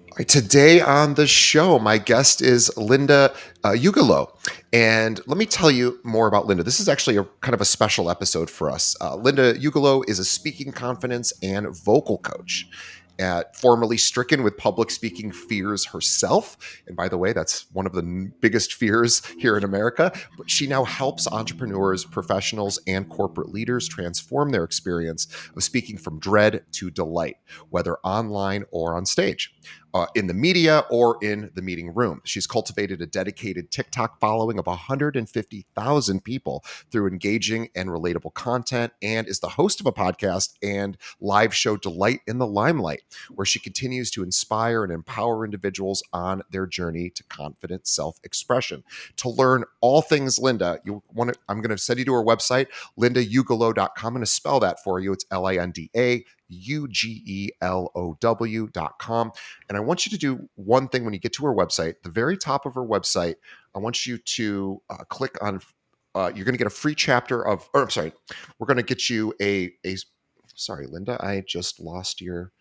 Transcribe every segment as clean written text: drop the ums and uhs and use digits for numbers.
All right, today on the show, my guest is Linda Ugelow. And let me tell you more about Linda. This is actually a kind of a special episode for us. Linda Ugelow is a speaking confidence and vocal coach. Formerly stricken with public speaking fears herself. And by the way, that's one of the biggest fears here in America. But she now helps entrepreneurs, professionals, and corporate leaders transform their experience of speaking from dread to delight, whether online or on stage. In the media or in the meeting room. She's cultivated a dedicated TikTok following of 150,000 people through engaging and relatable content, and is the host of a podcast and live show Delight in the Limelight, where she continues to inspire and empower individuals on their journey to confident self-expression. To learn all things Linda, I'm going to send you to her website, lindaugelow.com. I'm going to spell that for you. It's LINDAUGELOW.com. And I want you to do one thing when you get to her website. The very top of her website, I want you to click on. You're going to get a free chapter of. Or I'm sorry, we're going to get you a. Sorry, Linda, I just lost your.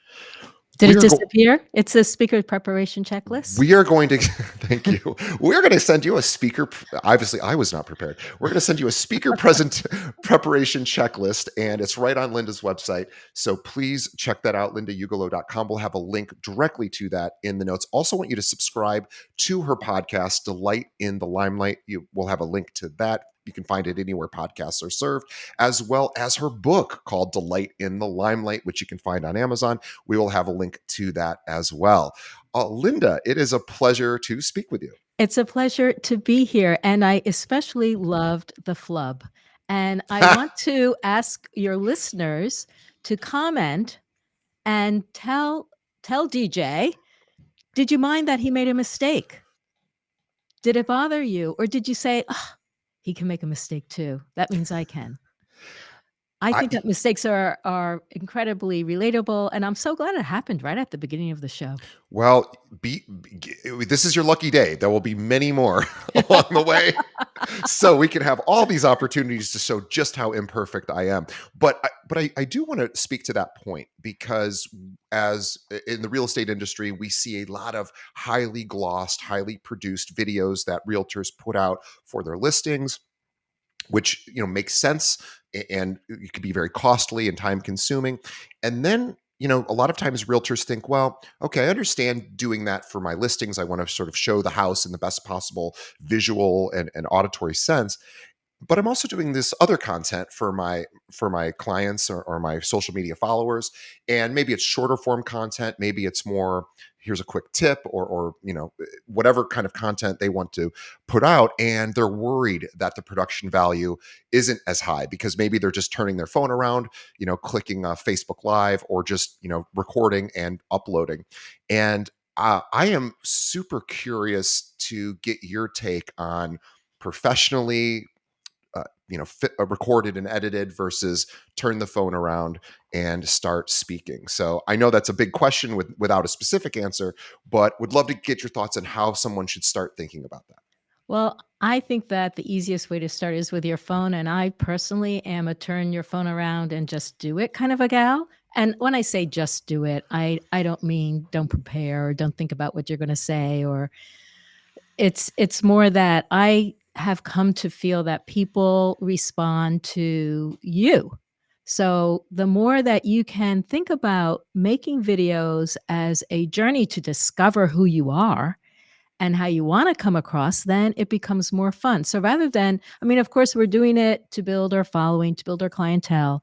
Did We it are go, disappear? It's a speaker preparation checklist. we are going to thank you. We're going to send you a speaker. Obviously, I was not prepared. We're going to send you a speaker present preparation checklist, and it's right on Linda's website. So please check that out, lindaugelow.com. We'll have a link directly to that in the notes. Also, want you to subscribe to her podcast, Delight in the Limelight. You will have a link to that. You can find it anywhere podcasts are served, as well as her book called Delight in the Limelight, which you can find on Amazon. We will have a link to that as well. Linda, it is a pleasure to speak with you. It's a pleasure to be here, and I especially loved the flub. And I want to ask your listeners to comment and tell DJ, did you mind that he made a mistake? Did it bother you? Or did you say, oh, he can make a mistake too? That means I can. I think that mistakes are incredibly relatable, and I'm so glad it happened right at the beginning of the show. Well, this is your lucky day. There will be many more along the way. So we can have all these opportunities to show just how imperfect I am. But I do want to speak to that point, because as in the real estate industry, we see a lot of highly glossed, highly produced videos that realtors put out for their listings, which makes sense, and it could be very costly and time consuming. And then a lot of times realtors think, well, okay, I understand doing that for my listings. I want to sort of show the house in the best possible visual and auditory sense, but I'm also doing this other content for my clients, or my social media followers. And maybe it's shorter form content, maybe it's more, here's a quick tip, or whatever kind of content they want to put out. And they're worried that the production value isn't as high, because maybe they're just turning their phone around, clicking Facebook Live, or just recording and uploading. And I am super curious to get your take on professionally, recorded and edited versus turn the phone around and start speaking. So I know that's a big question without a specific answer, but would love to get your thoughts on how someone should start thinking about that. Well, I think that the easiest way to start is with your phone. And I personally am a turn your phone around and just do it kind of a gal. And when I say just do it, I don't mean don't prepare or don't think about what you're going to say, or it's more that I have come to feel that people respond to you. So the more that you can think about making videos as a journey to discover who you are and how you want to come across, then it becomes more fun. So rather than, I mean, of course, we're doing it to build our following, to build our clientele,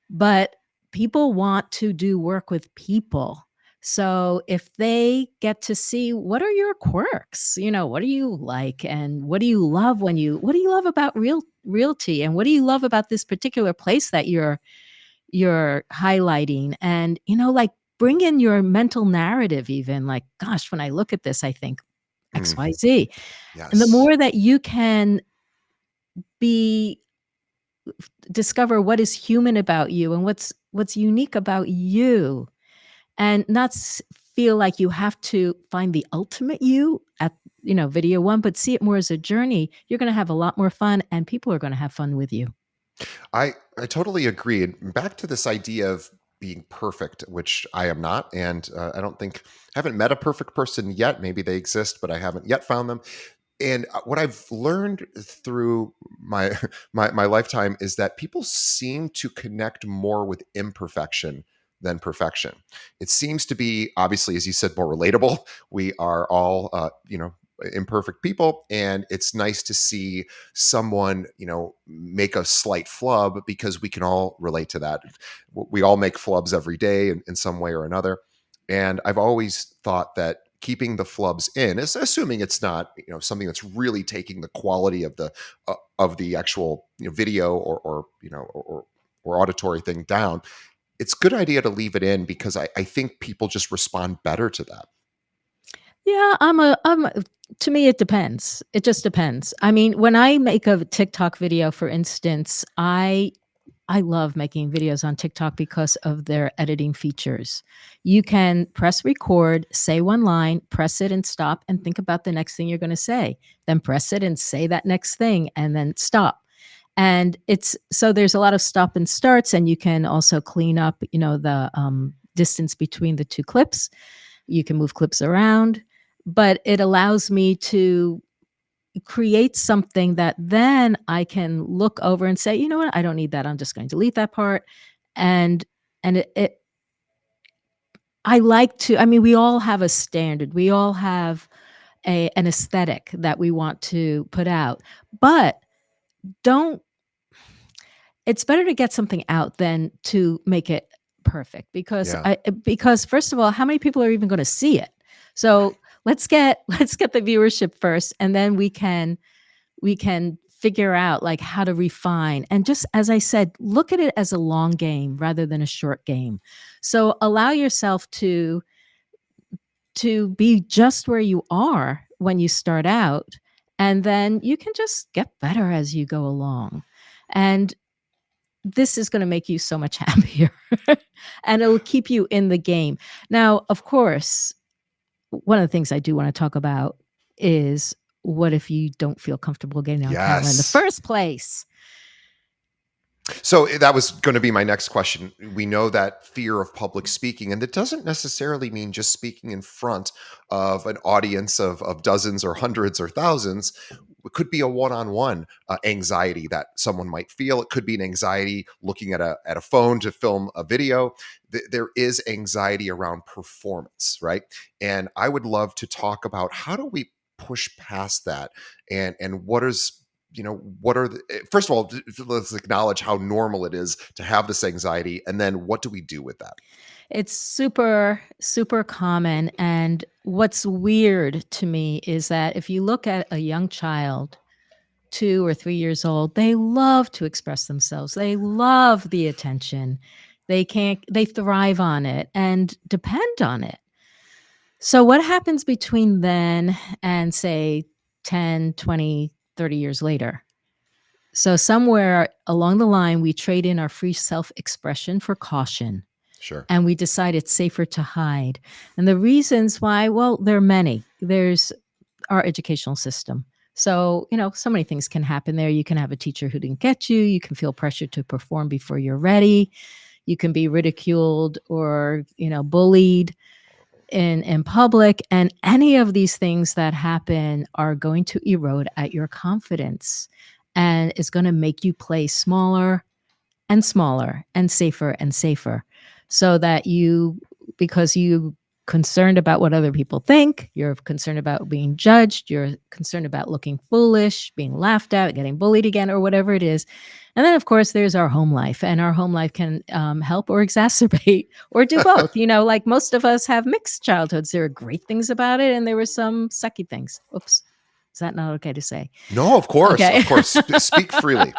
but people want to do work with people. So if they get to see what are your quirks, what do you like, and what do you love what do you love about realty, and what do you love about this particular place that you're highlighting, and like bring in your mental narrative, even like, gosh, when I look at this, I think XYZ. And the Yes. more that you can be discover what is human about you and what's unique about you, and not feel like you have to find the ultimate you at video one, but see it more as a journey, you're going to have a lot more fun, and people are going to have fun with you. I totally agree. And back to this idea of being perfect, which I am not, and I don't think haven't met a perfect person yet. Maybe they exist, but I haven't yet found them. And what I've learned through my my lifetime is that people seem to connect more with imperfection than perfection. It seems to be, obviously, as you said, more relatable. We are all imperfect people, and it's nice to see someone make a slight flub, because we can all relate to that. We all make flubs every day in some way or another. And I've always thought that keeping the flubs in is, assuming it's not something that's really taking the quality of the actual video or auditory thing down. It's a good idea to leave it in, because I think people just respond better to that. Yeah, to me, it depends. It just depends. I mean, when I make a TikTok video, for instance, I love making videos on TikTok because of their editing features. You can press record, say one line, press it and stop, and think about the next thing you're going to say. Then press it and say that next thing, and then stop. And it's so there's a lot of stop and starts, and you can also clean up, the distance between the two clips. You can move clips around, but it allows me to create something that then I can look over and say, "You know what? I don't need that. I'm just going to delete that part." And it I like to I mean, we all have a standard. We all have an aesthetic that we want to put out. But don't it's better to get something out than to make it perfect, Yeah. because first of all, how many people are even gonna see it? So, let's get the viewership first, and then we can figure out, like, how to refine, and just as I said, look at it as a long game rather than a short game. So, allow yourself to be just where you are when you start out, and then you can just get better as you go along, and this is gonna make you so much happier, and it'll keep you in the game. Now, of course, one of the things I do wanna talk about is, what if you don't feel comfortable getting on camera in the Yes. first place? So that was going to be my next question. We know that fear of public speaking, and that doesn't necessarily mean just speaking in front of an audience of dozens or hundreds or thousands. It could be a one-on-one anxiety that someone might feel. It could be an anxiety looking at a phone to film a video. There is anxiety around performance, right? And I would love to talk about, how do we push past that, and what are first of all, let's acknowledge how normal it is to have this anxiety, and then what do we do with that? It's super, super common, and what's weird to me is that if you look at a young child, 2 or 3 years old, they love to express themselves. They love the attention. They thrive on it and depend on it. So what happens between then and, say, 10, 20, 30 years later? So somewhere along the line, we trade in our free self-expression for caution, Sure. and we decide it's safer to hide. And the reasons why, well, there are many. There's our educational system. So, so many things can happen there. You can have a teacher who didn't get you. You can feel pressure to perform before you're ready. You can be ridiculed or, bullied in public. And any of these things that happen are going to erode at your confidence, and it's going to make you play smaller and smaller and safer, so that because you concerned about what other people think, you're concerned about being judged, you're concerned about looking foolish, being laughed at, getting bullied again, or whatever it is. And then, of course, there's our home life, and our home life can help or exacerbate or do both. Like most of us have mixed childhoods. There are great things about it, and there were some sucky things. Oops. Is that not okay to say? No, of course, Okay. of course. Speak freely.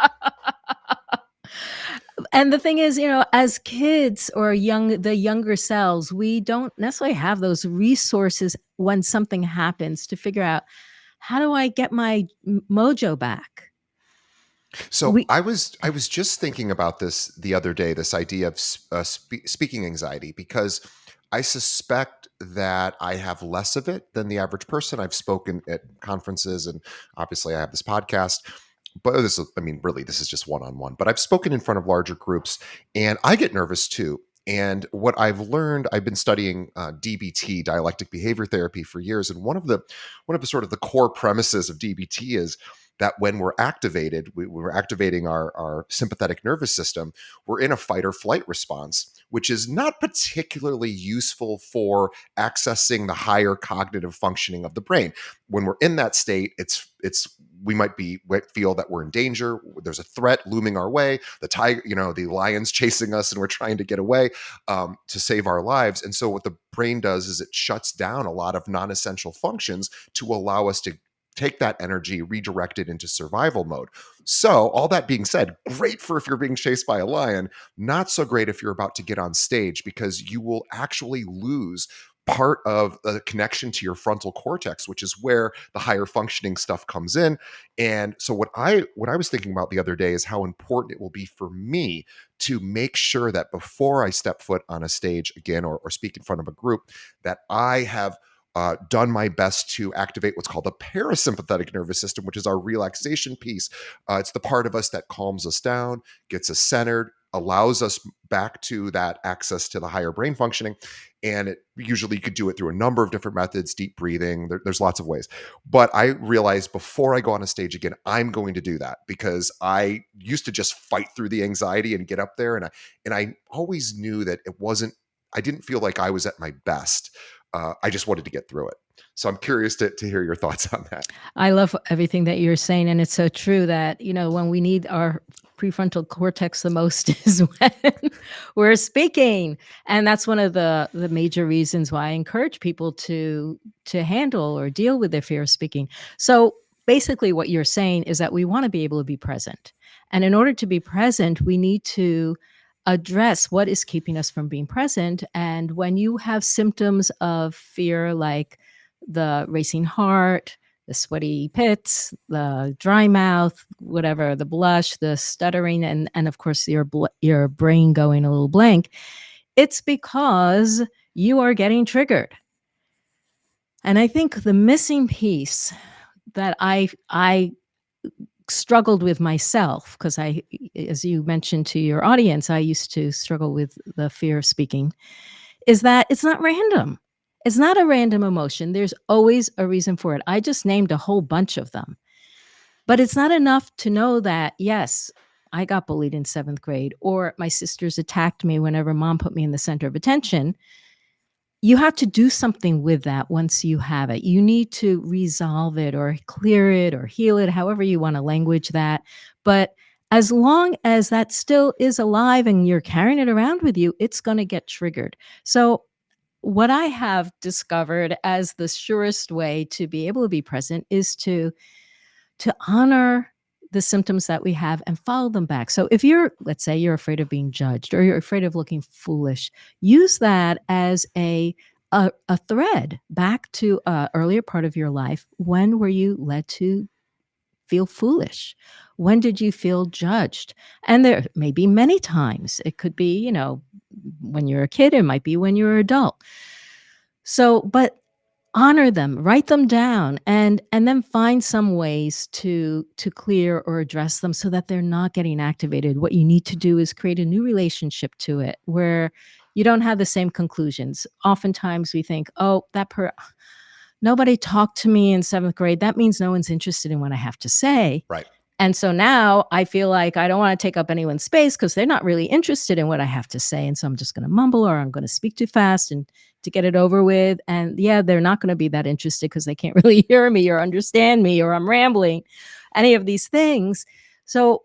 And the thing is, as kids or the younger selves, we don't necessarily have those resources when something happens to figure out, how do I get my mojo back? So We I was just thinking about this the other day, this idea of speaking anxiety, because I suspect that I have less of it than the average person. I've spoken at conferences, and obviously I have this podcast. But I mean, really, this is just one on one. But I've spoken in front of larger groups, and I get nervous too. And what I've learned, I've been studying DBT, dialectic behavior therapy, for years, and one of the sort of the core premises of DBT is that when we're activated, we're activating our sympathetic nervous system. We're in a fight or flight response, which is not particularly useful for accessing the higher cognitive functioning of the brain. When we're in that state, it's we might feel that we're in danger. There's a threat looming our way. The tiger, the lion's chasing us, and we're trying to get away to save our lives. And so, what the brain does is it shuts down a lot of non-essential functions to allow us to take that energy, redirect it into survival mode. So, all that being said, great for if you're being chased by a lion, not so great if you're about to get on stage, because you will actually lose part of the connection to your frontal cortex, which is where the higher functioning stuff comes in. And so what I was thinking about the other day is how important it will be for me to make sure that before I step foot on a stage again, or speak in front of a group, that I have done my best to activate what's called the parasympathetic nervous system, which is our relaxation piece. It's the part of us that calms us down, gets us centered, allows us back to that access to the higher brain functioning. And usually you could do it through a number of different methods, deep breathing. There's lots of ways. But I realized before I go on a stage again, I'm going to do that, because I used to just fight through the anxiety and get up there. And I always knew that I didn't feel like I was at my best. I just wanted to get through it. So I'm curious to hear your thoughts on that. I love everything that you're saying, and it's so true that, when we need our prefrontal cortex the most is when we're speaking, and that's one of the major reasons why I encourage people to handle or deal with their fear of speaking. So, basically what you're saying is that we wanna be able to be present, and in order to be present, we need to address what is keeping us from being present, and when you have symptoms of fear like the racing heart, the sweaty pits, the dry mouth, whatever, the blush, the stuttering, and of course your brain going a little blank, it's because you are getting triggered. And I think the missing piece that I struggled with myself, because as you mentioned to your audience, I used to struggle with the fear of speaking, is that it's not random. It's not a random emotion. There's always a reason for it. I just named a whole bunch of them. But it's not enough to know that, yes, I got bullied in 7th grade, or my sisters attacked me whenever mom put me in the center of attention. You have to do something with that once you have it. You need to resolve it or clear it or heal it, however you want to language that. But as long as that still is alive and you're carrying it around with you, it's going to get triggered. So what I have discovered as the surest way to be able to be present is to honor the symptoms that we have and follow them back. So if let's say you're afraid of being judged or you're afraid of looking foolish, use that as a thread back to a earlier part of your life. When were you led to feel foolish? When did you feel judged? And there may be many times. It could be, when you're a kid, it might be when you're an adult. So, but honor them, write them down, and then find some ways to clear or address them so that they're not getting activated. What you need to do is create a new relationship to it where you don't have the same conclusions. Oftentimes we think, "Oh, nobody talked to me in 7th grade. That means no one's interested in what I have to say." Right. And so now I feel like I don't wanna take up anyone's space because 'cause they're not really interested in what I have to say, and so I'm just gonna mumble or I'm gonna speak too fast and to get it over with, and yeah, they're not gonna be that interested because they can't really hear me or understand me or I'm rambling, any of these things. So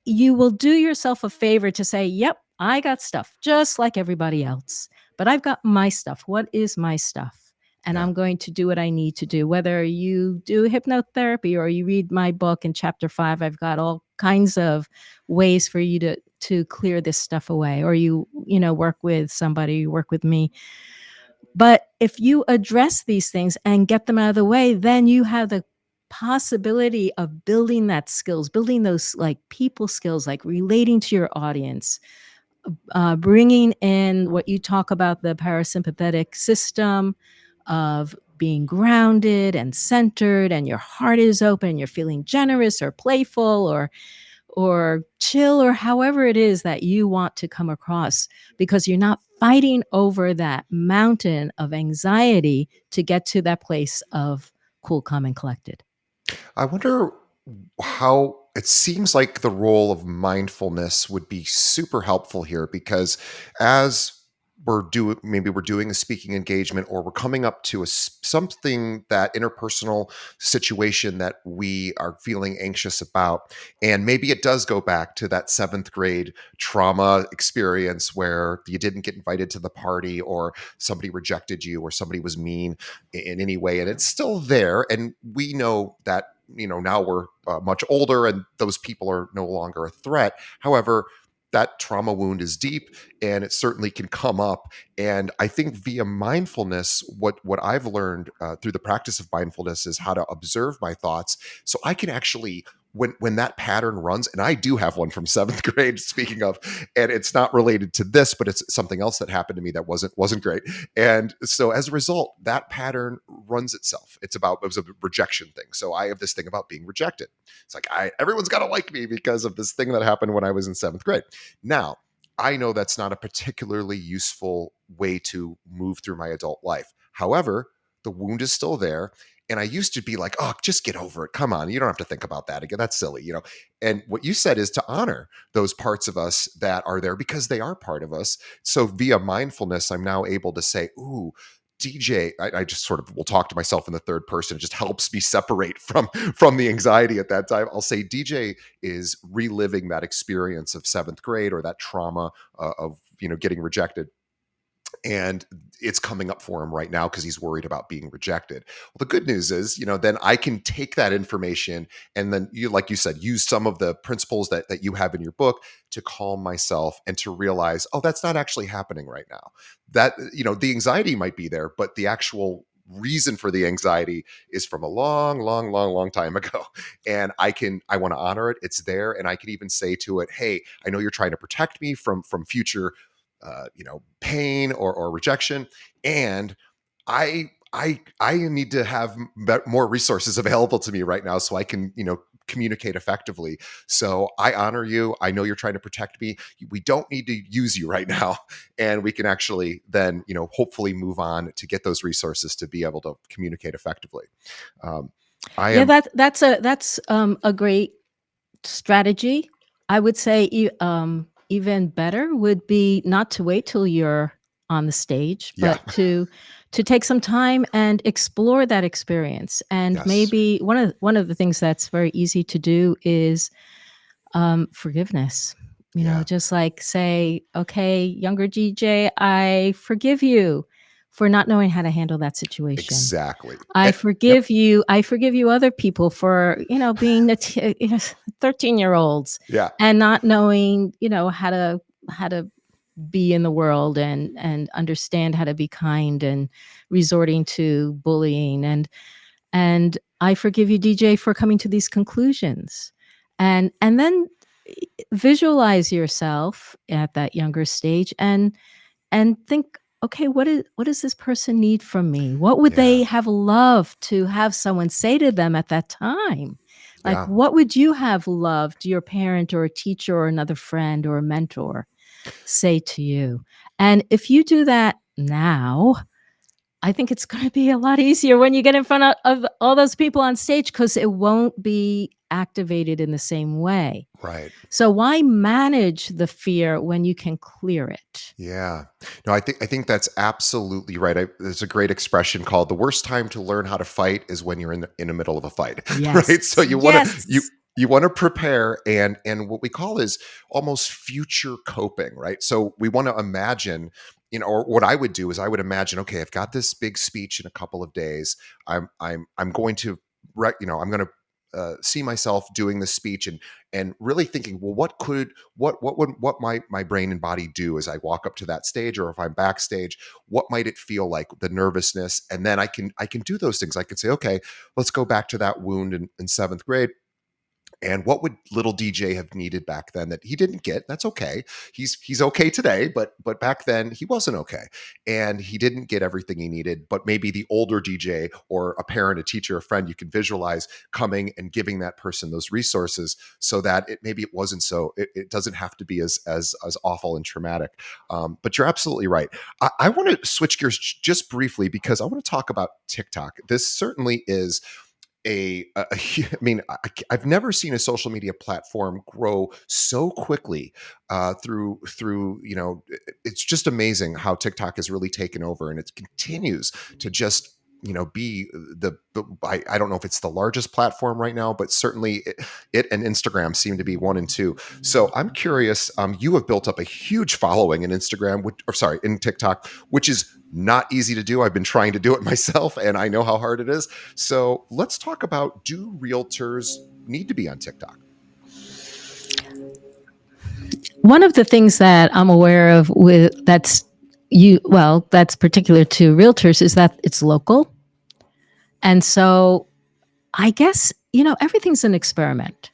you will do yourself a favor to say, "Yep, I got stuff just like everybody else, but I've got my stuff. What is my stuff? And Yeah. I'm going to do what I need to do." Whether you do hypnotherapy or you read my book in chapter 5, I've got all kinds of ways for you to clear this stuff away, or work with somebody, you work with me. But if you address these things and get them out of the way, then you have the possibility of building that skills, building those like people skills, like relating to your audience, bringing in what you talk about the parasympathetic system of being grounded and centered, and your heart is open, you're feeling generous or playful or chill or however it is that you want to come across, because you're not fighting over that mountain of anxiety to get to that place of cool, calm, and collected. I wonder how it seems like the role of mindfulness would be super helpful here because as maybe we're doing a speaking engagement or we're coming up to something, that interpersonal situation that we are feeling anxious about, and maybe it does go back to that 7th grade trauma experience where you didn't get invited to the party or somebody rejected you or somebody was mean in any way, and it's still there, and we know that, now we're much older and those people are no longer a threat. However, that trauma wound is deep and it certainly can come up. And I think via mindfulness, what I've learned through the practice of mindfulness is how to observe my thoughts, so I can actually, when that pattern runs, and I do have one from 7th grade, speaking of, and it's not related to this, but it's something else that happened to me that wasn't great. And so as a result, that pattern runs itself. It was a rejection thing. So I have this thing about being rejected. It's like everyone's got to like me because of this thing that happened when I was in 7th grade. Now, I know that's not a particularly useful way to move through my adult life. However, the wound is still there. And I used to be like, oh, just get over it. Come on. You don't have to think about that again. That's silly. And what you said is to honor those parts of us that are there because they are part of us. So via mindfulness, I'm now able to say, ooh, DJ, I just sort of will talk to myself in the third person. It just helps me separate from the anxiety at that time. I'll say DJ is reliving that experience of 7th grade or that trauma of getting rejected, and it's coming up for him right now because he's worried about being rejected. Well, the good news is, then I can take that information and then like you said, use some of the principles that you have in your book to calm myself and to realize, oh, that's not actually happening right now. That, the anxiety might be there, but the actual reason for the anxiety is from a long, long, long, long time ago. And I want to honor it. It's there. And I can even say to it, hey, I know you're trying to protect me from future pain or rejection, and I need to have more resources available to me right now so I can communicate effectively. So I honor you. I know you're trying to protect me. We don't need to use you right now, and we can actually then hopefully move on to get those resources to be able to communicate effectively. Um, I Yeah, am that's a great strategy. I would say even better would be not to wait till you're on the stage, yeah, but to take some time and explore that experience. And yes, maybe one of the things that's very easy to do is forgiveness. yeah, Just like say, okay, younger DJ, I forgive you for not knowing how to handle that situation. exactly. I Yep, forgive you. I forgive you other people for, being 13-year-olds yeah, and not knowing, how to be in the world and understand how to be kind and resorting to bullying, and I forgive you, DJ, for coming to these conclusions. And then visualize yourself at that younger stage and think, okay, what does this person need from me? What would yeah, they have loved to have someone say to them at that time? Like, yeah, what would you have loved your parent or a teacher or another friend or a mentor say to you? And if you do that now, I think it's going to be a lot easier when you get in front of all those people on stage because it won't be activated in the same way. right. So why manage the fear when you can clear it? Yeah. No, I think that's absolutely right. There's a great expression called the worst time to learn how to fight is when you're in the middle of a fight, right? So Yes, you want to you yes. you want to prepare, and what we call is almost future coping, right? So we want to imagine, or what I would do is I would imagine, okay, I've got this big speech in a couple of days. I'm going to I'm going to see myself doing this speech and really thinking, well, what my brain and body do as I walk up to that stage, or if I'm backstage, what might it feel like, the nervousness, and then I can do those things. I can say, okay, let's go back to that wound in 7th grade. And what would little DJ have needed back then that he didn't get? That's okay. He's okay today, but back then he wasn't okay. And he didn't get everything he needed, but maybe the older DJ or a parent, a teacher, a friend you can visualize coming and giving that person those resources so that it wasn't so it doesn't have to be as awful and traumatic. But you're absolutely right. I want to switch gears just briefly because I want to talk about TikTok. This certainly is I mean, I've never seen a social media platform grow so quickly through it's just amazing how TikTok has really taken over, and it continues to just be I don't know if it's the largest platform right now, but certainly it and Instagram seem to be one and two. So I'm curious. You have built up a huge following in Instagram, or sorry, in TikTok, which is not easy to do. I've been trying to do it myself, and I know how hard it is. So let's talk about, do realtors need to be on TikTok? One of the things that I'm aware of that's particular to realtors is that it's local. And so I guess, everything's an experiment.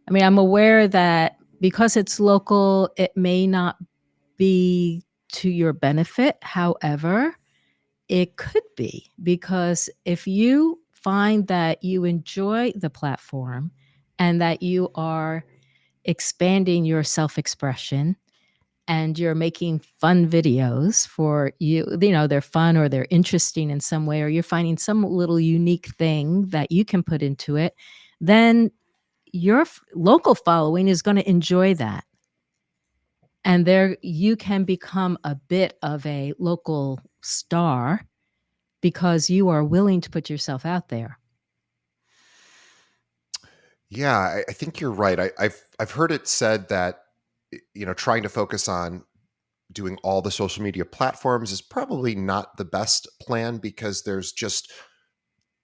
I mean, I'm aware that because it's local, it may not be to your benefit. However, it could be, because if you find that you enjoy the platform and that you are expanding your self-expression and you're making fun videos for they're fun or they're interesting in some way, or you're finding some little unique thing that you can put into it, then your local following is going to enjoy that. And there you can become a bit of a local star because you are willing to put yourself out there. Yeah, I think you're right. I've heard it said that trying to focus on doing all the social media platforms is probably not the best plan because there's just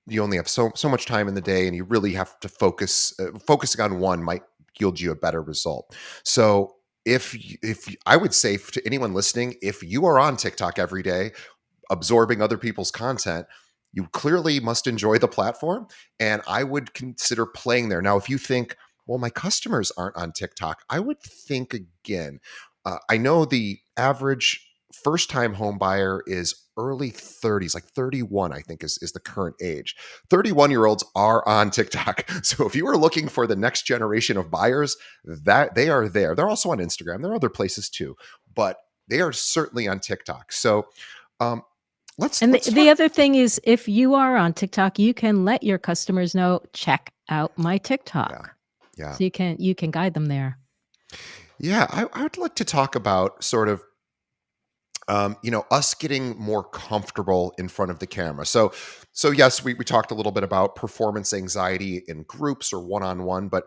you only have so much time in the day, and you really have to focusing on one might yield you a better result. So I would say to anyone listening, if you are on TikTok every day absorbing other people's content, you clearly must enjoy the platform. And I would consider playing there. Now, if you think, well, my customers aren't on TikTok, I would think again. I know the average first time home buyer is early 30s, like 31, I think is the current age. 31-year-olds are on TikTok. So if you are looking for the next generation of buyers, that they are there. They're also on Instagram. There are other places too, but they are certainly on TikTok. So um, And let's the talk. other thing is, if you are on TikTok, you can let your customers know, check out my Yeah, TikTok. yeah, So you can guide them there. yeah. I would like to talk about sort of us getting more comfortable in front of the camera. So yes, we talked a little bit about performance anxiety in groups or one-on-one, but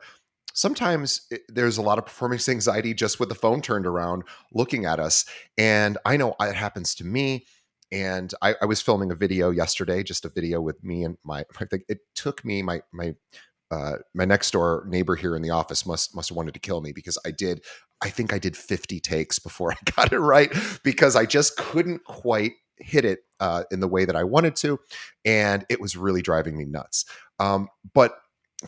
sometimes there's a lot of performance anxiety just with the phone turned around looking at us. And I know it happens to me. And I was filming a video yesterday, just a video with me and I think it took me my next door neighbor here in the office must have wanted to kill me because I think I did 50 takes before I got it right because I just couldn't quite hit it in the way that I wanted to, and it was really driving me nuts. But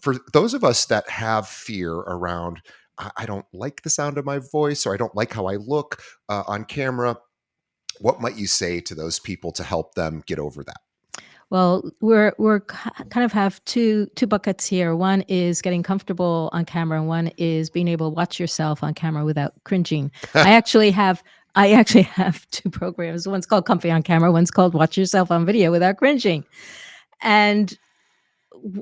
for those of us that have fear around, I don't like the sound of my voice or I don't like how I look on camera, what might you say to those people to help them get over that? Well, we're kind of have two buckets here. One is getting comfortable on camera, and one is being able to watch yourself on camera without cringing. I actually have I actually have two programs. One's called Comfy on Camera. One's called Watch Yourself on Video Without Cringing. And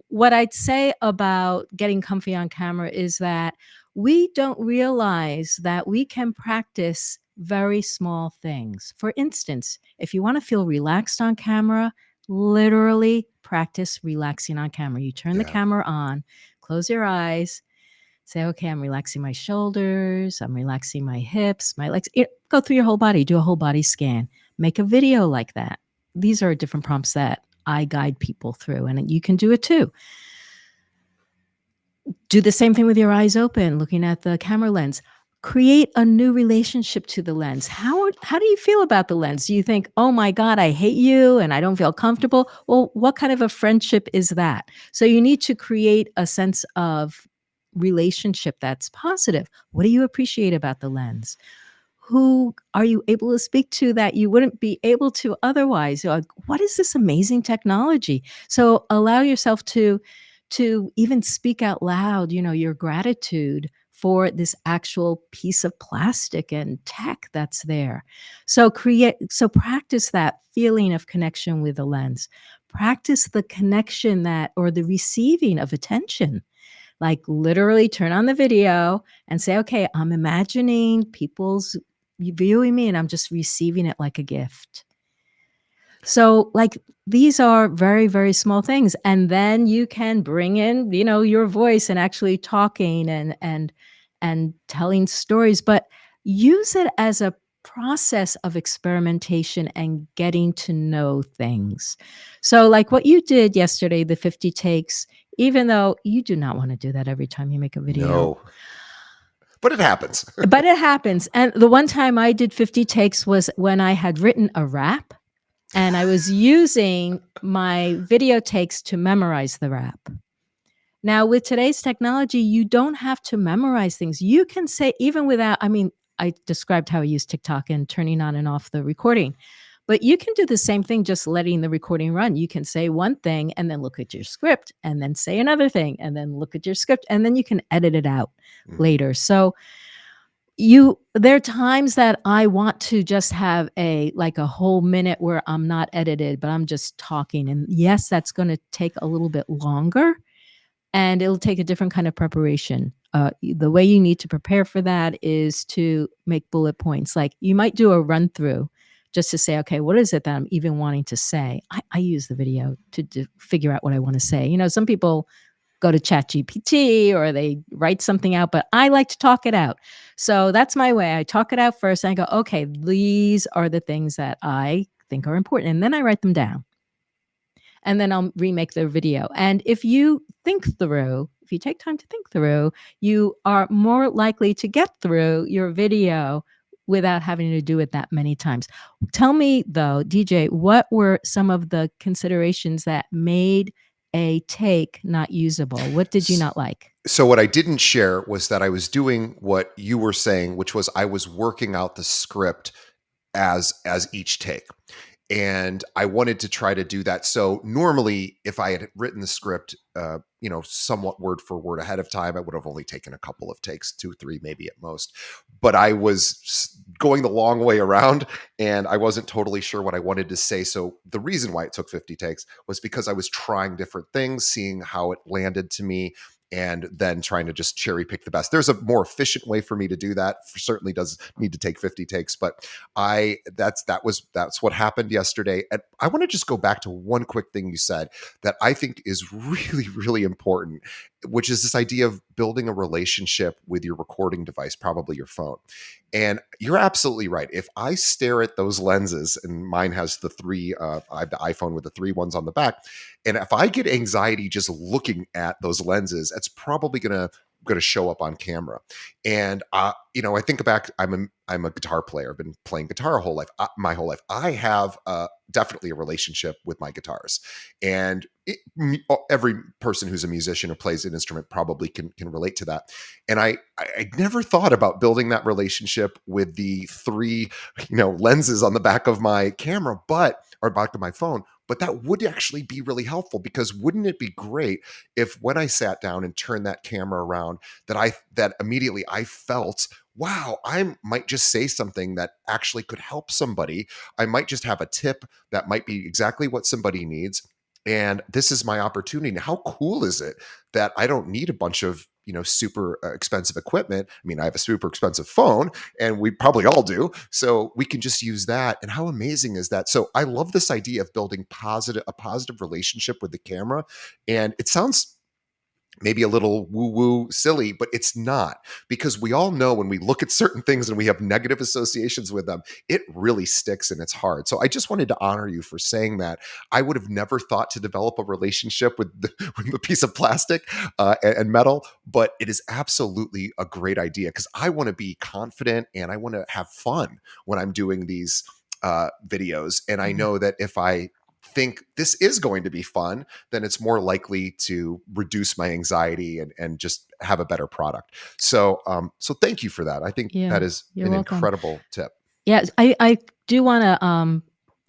what I'd say about getting comfy on camera is that we don't realize that we can practice very small things. For instance, if you want to feel relaxed on camera, literally practice relaxing on camera. You turn the Yeah, camera on, close your eyes, say, okay, I'm relaxing my shoulders, I'm relaxing my hips, my legs. Go through your whole body, do a whole body scan, make a video like that. These are different prompts that I guide people through, and you can do it too. Do the same thing with your eyes open, looking at the camera lens. Create a new relationship to the lens. How do you feel about the lens? Do you think, "Oh my god, I hate you and I don't feel comfortable?" Well, what kind of a friendship is that? So you need to create a sense of relationship that's positive? What do you appreciate about the lens? Who are you able to speak to that you wouldn't be able to otherwise? You're like, "What is this amazing technology?" So, allow yourself to even speak out loud, your gratitude for this actual piece of plastic and tech that's there. So practice that feeling of connection with the lens. Practice the connection that or the receiving of attention. Like, literally turn on the video and say, "Okay, I'm imagining people's viewing me, and I'm just receiving it like a gift." So, like, these are very, very small things, and then you can bring in, your voice and actually talking and telling stories, but use it as a process of experimentation and getting to know things. So, like what you did yesterday, the 50 takes, even though you do not wanna do that every time you make a video, No, but it happens. but it happens, and the one time I did 50 takes was when I had written a rap and I was using my video takes to memorize the rap. Now, with today's technology, you don't have to memorize things. You can say, even without, I mean, I described how I use TikTok and turning on and off the recording, but you can do the same thing, just letting the recording run. You can say one thing and then look at your script and then say another thing and then look at your script and then you can edit it out Mhm. later. So there are times that I want to just have a whole minute where I'm not edited, but I'm just talking, and yes, that's gonna take a little bit longer, and it'll take a different kind of preparation. The way you need to prepare for that is to make bullet points, like, you might do a run through just to say, "Okay, what is it that I'm even wanting to say?" I use the video to figure out what I wanna say. Some people go to ChatGPT or they write something out, but I like to talk it out. So that's my way. I talk it out first and I go, okay, these are the things that I think are important. And then I write them down and then I'll remake the video. And if you take time to think through, you are more likely to get through your video without having to do it that many times. Tell me though, DJ, what were some of the considerations that made a take not usable? What did you S not like? so what I didn't share was that I was doing what you were saying, which was I was working out the script as each take. And I wanted to try to do that. So normally, if I had written the script, somewhat word for word ahead of time, I would have only taken a couple of takes, two, three, maybe at most. But I was going the long way around, and I wasn't totally sure what I wanted to say. So the reason why it took 50 takes was because I was trying different things, seeing how it landed to me, and then trying to just cherry pick the best. There's a more efficient way for me to do that. Certainly does need to take 50 takes, but that's what happened yesterday. And I want to just go back to one quick thing you said that I think is really, really important, which is this idea of building a relationship with your recording device, probably your phone. And you're absolutely right. If I stare at those lenses, and mine has the three, I have the iPhone with the three ones on the back, and if I get anxiety just looking at those lenses, it's probably gonna show up on camera. And I think back. I'm a guitar player. I've been playing guitar my whole life. I have definitely a relationship with my guitars, and every person who's a musician or plays an instrument probably can relate to that. And I never thought about building that relationship with the three lenses on the back of my camera, or back of my phone. But that would actually be really helpful, because wouldn't it be great if when I sat down and turned that camera around, that immediately I felt, wow, I might just say something that actually could help somebody. I might just have a tip that might be exactly what somebody needs. And this is my opportunity. Now, how cool is it that I don't need a bunch of super expensive equipment? I mean, I have a super expensive phone, and we probably all do. So we can just use that. And how amazing is that? So I love this idea of building a positive relationship with the camera. And it sounds maybe a little woo woo silly, but it's not, because we all know when we look at certain things and we have negative associations with them, it really sticks and it's hard. So I just wanted to honor you for saying that. I would have never thought to develop a relationship with with a piece of plastic and metal, but it is absolutely a great idea, because I want to be confident and I want to have fun when I'm doing these videos. And I Mhm. know that if I think this is going to be fun, then it's more likely to reduce my anxiety and just have a better product. So, so thank you for that. I think that Yeah, is you're an welcome. incredible tip. Yes, I do wanna,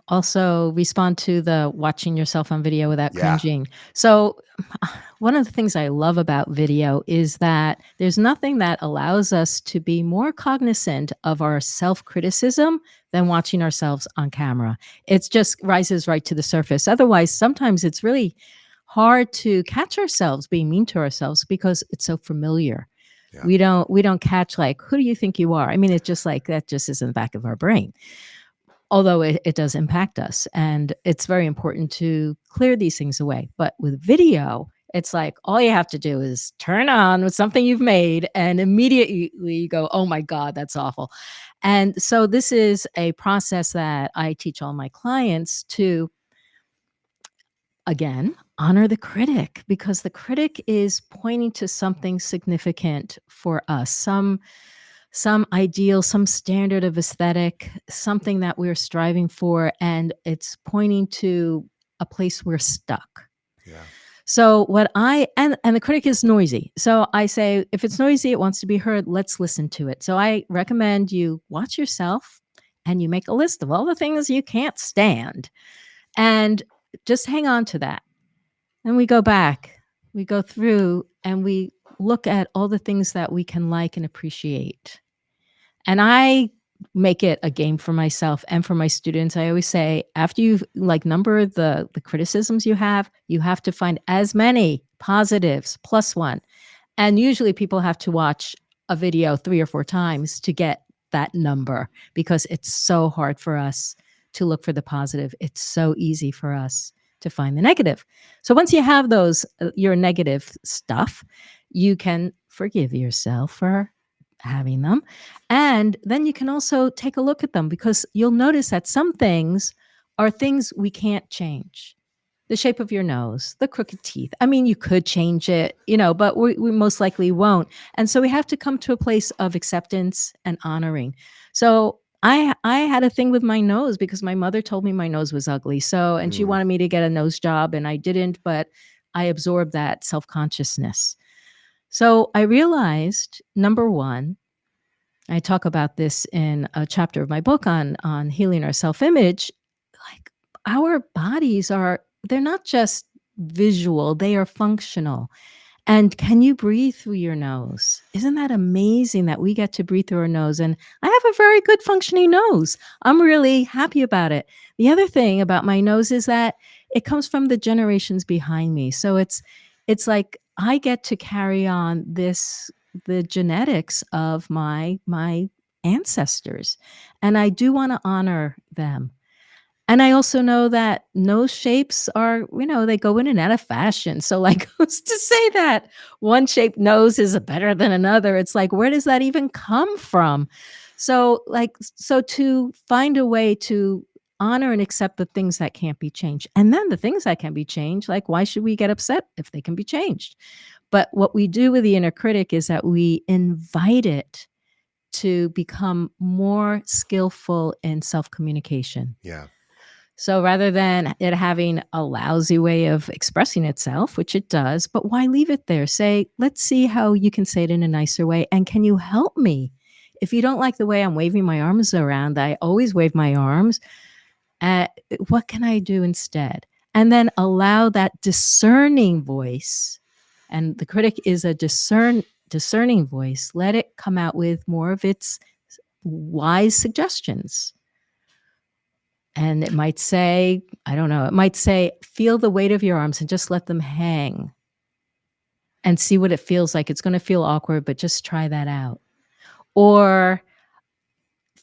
also respond to the watching yourself on video without Yeah. cringing. So, one of the things I love about video is that there's nothing that allows us to be more cognizant of our self-criticism than watching ourselves on camera. It's just rises right to the surface. Otherwise, sometimes it's really hard to catch ourselves being mean to ourselves because it's so familiar. Yeah. We don't catch, like, "Who do you think you are?" I mean, it's just like that just is in the back of our brain. Although it does impact us, and it's very important to clear these things away. But with video, it's like all you have to do is turn on with something you've made, and immediately you go, "Oh my god, that's awful." And so this is a process that I teach all my clients to, again, honor the critic, because the critic is pointing to something significant for us, some ideal, some standard of aesthetic, something that we're striving for, and it's pointing to a place we're stuck. Yeah. So what I and the critic is noisy. So I say, if it's noisy, it wants to be heard, let's listen to it. So I recommend you watch yourself and you make a list of all the things you can't stand and just hang on to that. And we go back, we go through and we look at all the things that we can like and appreciate. And I make it a game for myself and for my students. I always say, after you've like number the criticisms you have to find as many positives plus one. And usually people have to watch a video 3 or 4 times to get that number because it's so hard for us to look for the positive. It's so easy for us to find the negative. So once you have those, your negative stuff, you can forgive yourself for having them. And then you can also take a look at them because you'll notice that some things are things we can't change. The shape of your nose, the crooked teeth. I mean, you could change it, but we most likely won't. And so we have to come to a place of acceptance and honoring. So I had a thing with my nose because my mother told me my nose was ugly. So and she Mm, wanted me to get a nose job and I didn't, but I absorbed that self-consciousness. So I realized number 1, I talk about this in a chapter of my book on healing our self-image, like our bodies they're not just visual, they are functional. And can you breathe through your nose? Isn't that amazing that we get to breathe through our nose? And I have a very good functioning nose. I'm really happy about it. The other thing about my nose is that it comes from the generations behind me. So it's like I get to carry on the genetics of my ancestors. And I do want to honor them. And I also know that nose shapes are, they go in and out of fashion. So, like, who's to say that one shaped nose is better than another? It's like, where does that even come from? So, so to find a way to honor and accept the things that can't be changed. And then the things that can be changed, like, why should we get upset if they can be changed? But what we do with the inner critic is that we invite it to become more skillful in self communication. yeah. So rather than it having a lousy way of expressing itself, which it does, but why leave it there? Say, let's see how you can say it in a nicer way. And can you help me? If you don't like the way I'm waving my arms around, I always wave my arms. Uh, what can I do instead? And then allow that discerning voice. And the critic is a discerning voice. Let it come out with more of its wise suggestions. And it might say, I don't know, it might say, feel the weight of your arms and just let them hang and see what it feels like. It's going to feel awkward, but just try that out. Or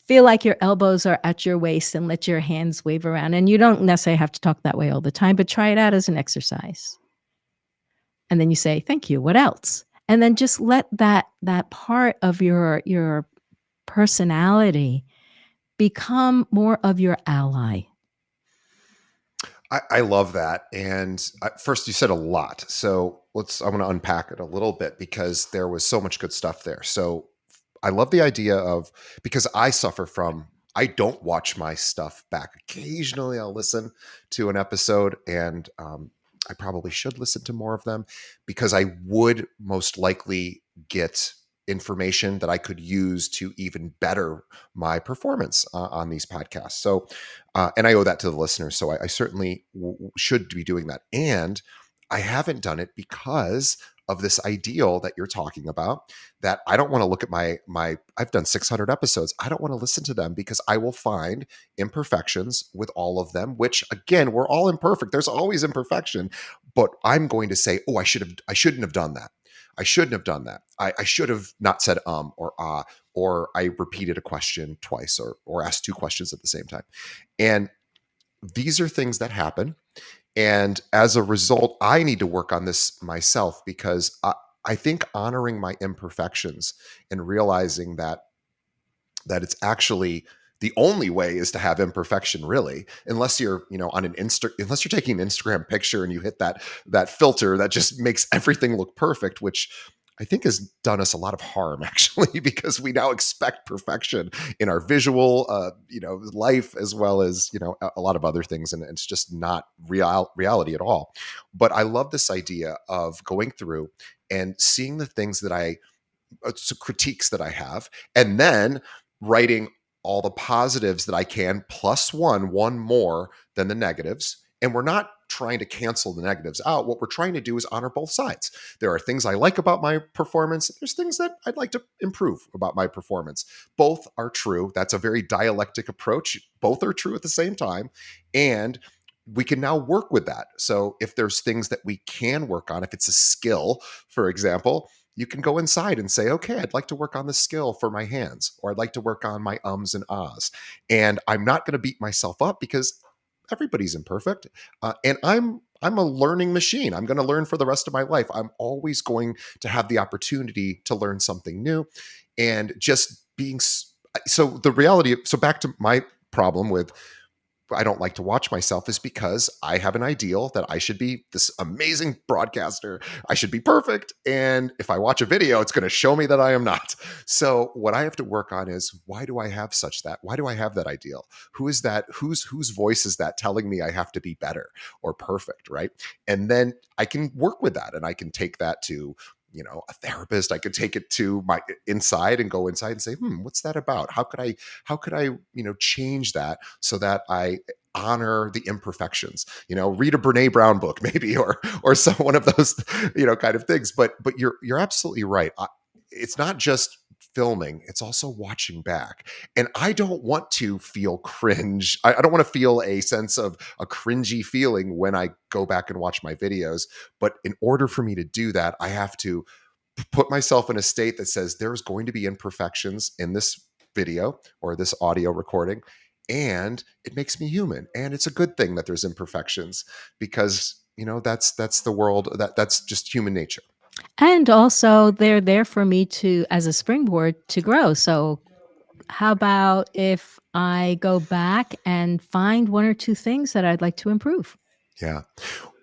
feel like your elbows are at your waist and let your hands wave around. And you don't necessarily have to talk that way all the time, but try it out as an exercise. And then you say, thank you. What else? And then just let that part of your personality become more of your ally. I love that. And first, you said a lot. So I want to unpack it a little bit because there was so much good stuff there. So I love the idea of, because I suffer from I don't watch my stuff back. Occasionally, I'll listen to an episode, and I probably should listen to more of them because I would most likely get information that I could use to even better my performance on these podcasts. So, and I owe that to the listeners. So I certainly should be doing that. And I haven't done it because of this ideal that you're talking about, that I don't want to look at my I've done 600 episodes. I don't want to listen to them because I will find imperfections with all of them, which again, we're all imperfect. There's always imperfection, but I'm going to say, "Oh, I shouldn't have done that. I shouldn't have done that. I should have not said or ah, or I repeated a question twice or asked two questions at the same time." And these are things that happen, and as a result, I need to work on this myself because I think honoring my imperfections and realizing that it's actually the only way is to have imperfection, really, unless you're, on unless you're taking an Instagram picture and you hit that filter that just makes everything look perfect, which I think has done us a lot of harm actually, because we now expect perfection in our visual, life, as well as, a lot of other things. And it's just not reality at all. But I love this idea of going through and seeing the things that critiques that I have, and then writing all the positives that I can, plus one more than the negatives. And we're not trying to cancel the negatives out. What we're trying to do is honor both sides. There are things I like about my performance. There's things that I'd like to improve about my performance. Both are true. That's a very dialectic approach. Both are true at the same time. And we can now work with that. So if there's things that we can work on, if it's a skill, for example, you can go inside and say, okay, I'd like to work on the skill for my hands, or I'd like to work on my ums and ahs. And I'm not going to beat myself up because everybody's imperfect. And I'm a learning machine. I'm going to learn for the rest of my life. I'm always going to have the opportunity to learn something new. And just being so the reality, so back to my problem with I don't like to watch myself is because I have an ideal that I should be this amazing broadcaster. I should be perfect. And if I watch a video, it's going to show me that I am not. So what I have to work on is, why do I have why do I have that ideal? Who is that? Whose voice is that telling me I have to be better or perfect, right? And then I can work with that, and I can take that to a therapist. I could take it to my inside and go inside and say, what's that about? How could I change that so that I honor the imperfections? Read a Brene Brown book maybe, or some one of those kind of things. But you're absolutely right. It's not just filming, it's also watching back. And I don't want to feel cringe. I don't want to feel a sense of a cringy feeling when I go back and watch my videos. But in order for me to do that, I have to put myself in a state that says there's going to be imperfections in this video or this audio recording, and it makes me human. And it's a good thing that there's imperfections, because that's the world, that's just human nature. And also, they're there for me to as a springboard to grow. So, how about if I go back and find 1 or 2 things that I'd like to improve? Yeah.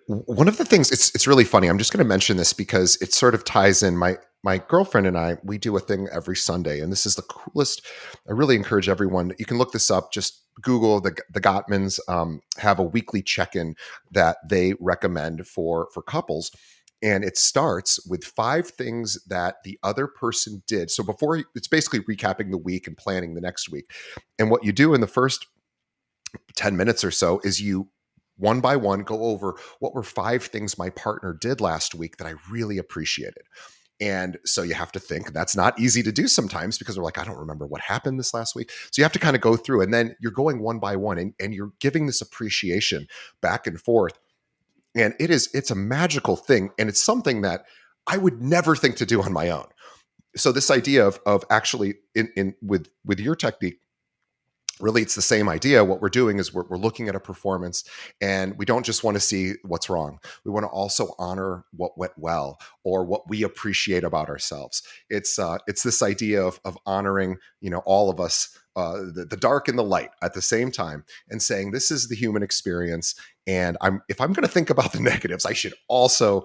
One of the things, it's really funny. I'm just going to mention this because it sort of ties in. My girlfriend and I, we do a thing every Sunday, and this is the coolest. I really encourage everyone. You can look this up. Just Google the Gottmans. Have a weekly check-in that they recommend for couples, and it starts with 5 things that the other person did. So it's basically recapping the week and planning the next week. And what you do in the first 10 minutes or so is you one by one go over what were 5 things my partner did last week that I really appreciated. And so you have to think, that's not easy to do sometimes, because we're like, I don't remember what happened this last week. So you have to kind of go through, and then you're going one by one, and you're giving this appreciation back and forth. And it's a magical thing. And it's something that I would never think to do on my own. So this idea of actually in with your technique, really it's the same idea. What we're doing is we're looking at a performance, and we don't just want to see what's wrong. We want to also honor what went well, or what we appreciate about ourselves. It's this idea of honoring all of us, the dark and the light at the same time, and saying this is the human experience. And if I'm going to think about the negatives, I should also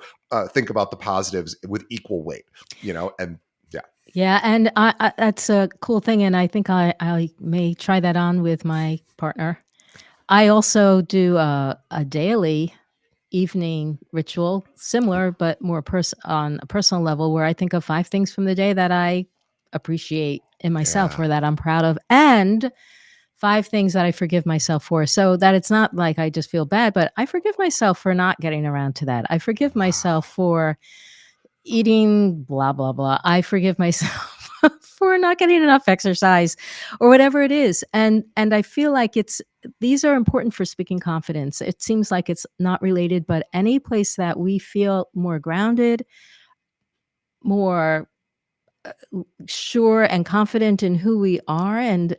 think about the positives with equal weight. And yeah. Yeah, and I that's a cool thing, and I think I may try that on with my partner. I also do a daily evening ritual, similar but more on a personal level, where I think of 5 things from the day that I appreciate in myself Yeah. or that I'm proud of, and 5 things that I forgive myself for, so that it's not like I just feel bad, but I forgive myself for not getting around to that. I forgive myself Wow. for eating blah, blah, blah. I forgive myself for not getting enough exercise or whatever it is. And I feel like these are important for speaking confidence. It seems like it's not related, but any place that we feel more grounded, more sure and confident in who we are and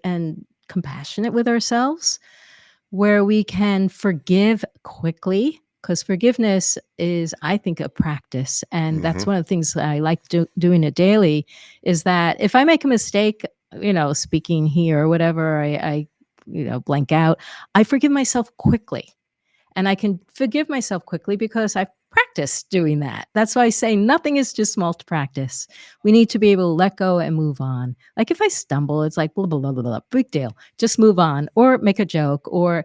compassionate with ourselves, where we can forgive quickly, because forgiveness is, I think, a practice, and that's Mhm. one of the things that I like doing it daily, is that if I make a mistake, speaking here or whatever, I blank out, I forgive myself quickly. And I can forgive myself quickly because I've practiced doing that. That's why I say nothing is too small to practice. We need to be able to let go and move on. Like if I stumble, it's like blah, blah, blah, blah, blah, big deal. Just move on or make a joke, or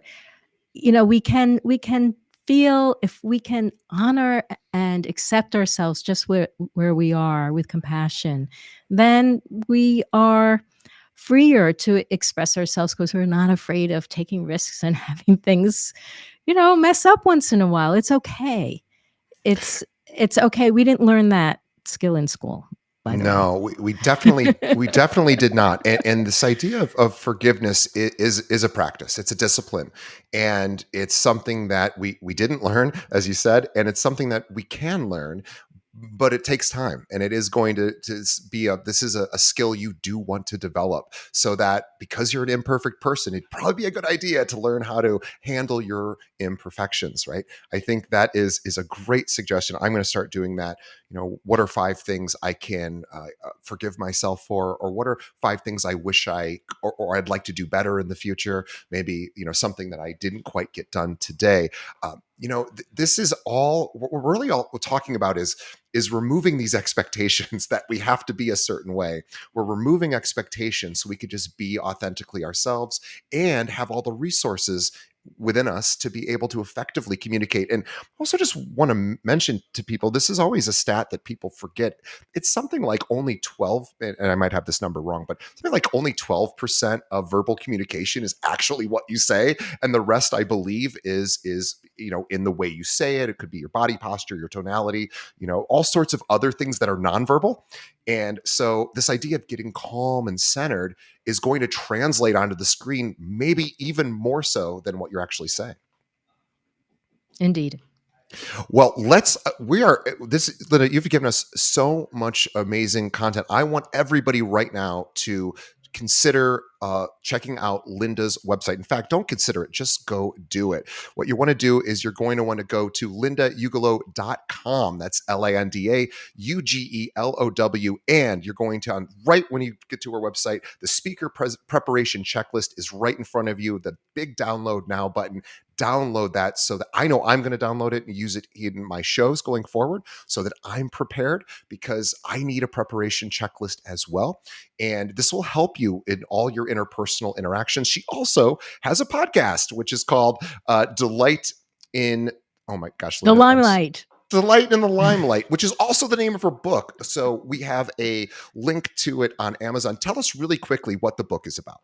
we can feel, if we can honor and accept ourselves just where we are with compassion, then we are freer to express ourselves because we're not afraid of taking risks and having things mess up once in a while. It's okay. It's okay. We didn't learn that skill in school, by the way. No, we definitely did not. And this idea of forgiveness is a practice. It's a discipline, and it's something that we didn't learn, as you said, and it's something that we can learn. But it takes time, and it is going to be a this is a skill you do want to develop, so that because you're an imperfect person, it'd probably be a good idea to learn how to handle your imperfections, right? I think that is a great suggestion. I'm going to start doing that. What are 5 things I can forgive myself for, or what are 5 things I wish or I'd like to do better in the future? Maybe something that I didn't quite get done today. This is all what we're really all talking about is removing these expectations that we have to be a certain way. We're removing expectations so we could just be authentically ourselves and have all the resources within us to be able to effectively communicate. And also just want to mention to people, this is always a stat that people forget. It's something like only 12, and I might have this number wrong, but something like only 12% of verbal communication is actually what you say. And the rest, I believe, is in the way you say it. It could be your body posture, your tonality, all sorts of other things that are nonverbal. And so this idea of getting calm and centered is going to translate onto the screen, maybe even more so than what you're actually saying. Indeed. Well, we are, this, Linda, you've given us so much amazing content. I want everybody right now to consider checking out Linda's website. In fact, don't consider it, just go do it. What you want to do is you're going to want to go to lindaugelow.com. That's LANDAUGELOW. And you're going to, right when you get to our website, the speaker preparation checklist is right in front of you, the big download now button. Download that so that I know I'm going to download it and use it in my shows going forward, so that I'm prepared, because I need a preparation checklist as well. And this will help you in all your interpersonal interactions. She also has a podcast, which is called Delight in, oh my gosh, The Linda, limelight. Delight in the Limelight, which is also the name of her book. So we have a link to it on Amazon. Tell us really quickly what the book is about.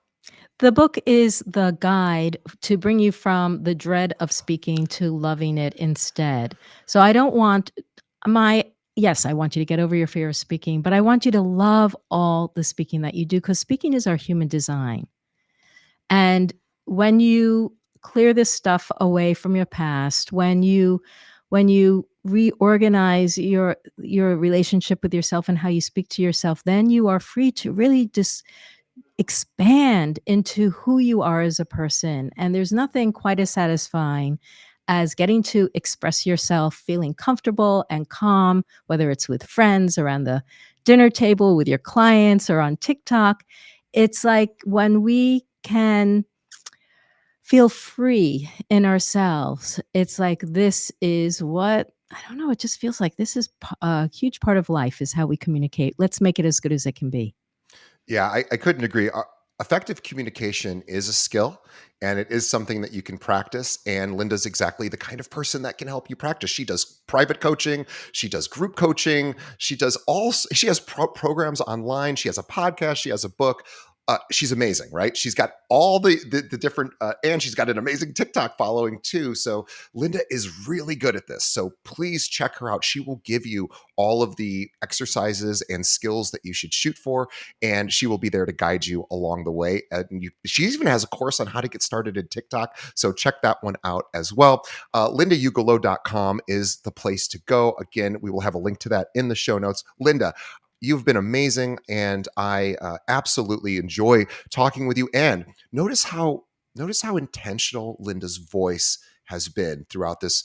The book is the guide to bring you from the dread of speaking to loving it instead. So I don't want my yes, I want you to get over your fear of speaking, but I want you to love all the speaking that you do, because speaking is our human design. And when you clear this stuff away from your past, when you reorganize your relationship with yourself and how you speak to yourself, then you are free to really just expand into who you are as a person. And there's nothing quite as satisfying as getting to express yourself, feeling comfortable and calm, whether it's with friends, around the dinner table, with your clients, or on TikTok. It's like when we can feel free in ourselves, it's like this is what I don't know, it just feels like this is a huge part of life is how we communicate. Let's make it as good as it can be. Yeah, I couldn't agree. Effective communication is a skill and it is something that you can practice. And Linda's exactly the kind of person that can help you practice. She does private coaching, she does group coaching, she has programs online, she has a podcast, she has a book. She's amazing, right? She's got all the different, and she's got an amazing TikTok following too. So Linda is really good at this. So please check her out. She will give you all of the exercises and skills that you should shoot for, and she will be there to guide you along the way. And she even has a course on how to get started in TikTok. So check that one out as well. LindaUgelow.com is the place to go. Again, we will have a link to that in the show notes. Linda, you've been amazing, and I absolutely enjoy talking with you. And notice how intentional Linda's voice has been throughout this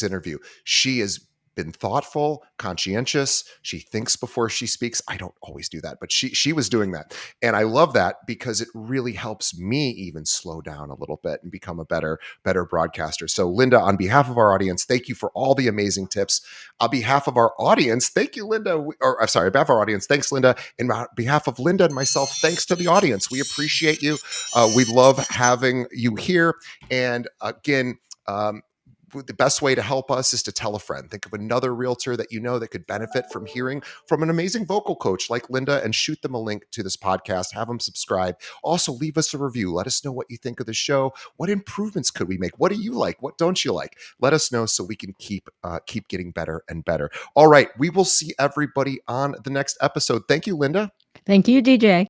interview. She has been thoughtful, conscientious. She thinks before she speaks. I don't always do that, but she was doing that. And I love that because it really helps me even slow down a little bit and become a better broadcaster. So Linda, on behalf of our audience, thank you for all the amazing tips. On behalf of our audience, thank you, Linda. Or I'm sorry, on behalf of our audience, thanks, Linda. And on behalf of Linda and myself, thanks to the audience. We appreciate you. We love having you here. And again, the best way to help us is to tell a friend. Think of another realtor that you know that could benefit from hearing from an amazing vocal coach like Linda, and shoot them a link to this podcast. Have them subscribe. Also, leave us a review. Let us know what you think of the show. What improvements could we make? What do you like? What don't you like? Let us know so we can keep getting better and better. All right, we will see everybody on the next episode. Thank you, Linda. Thank you, DJ.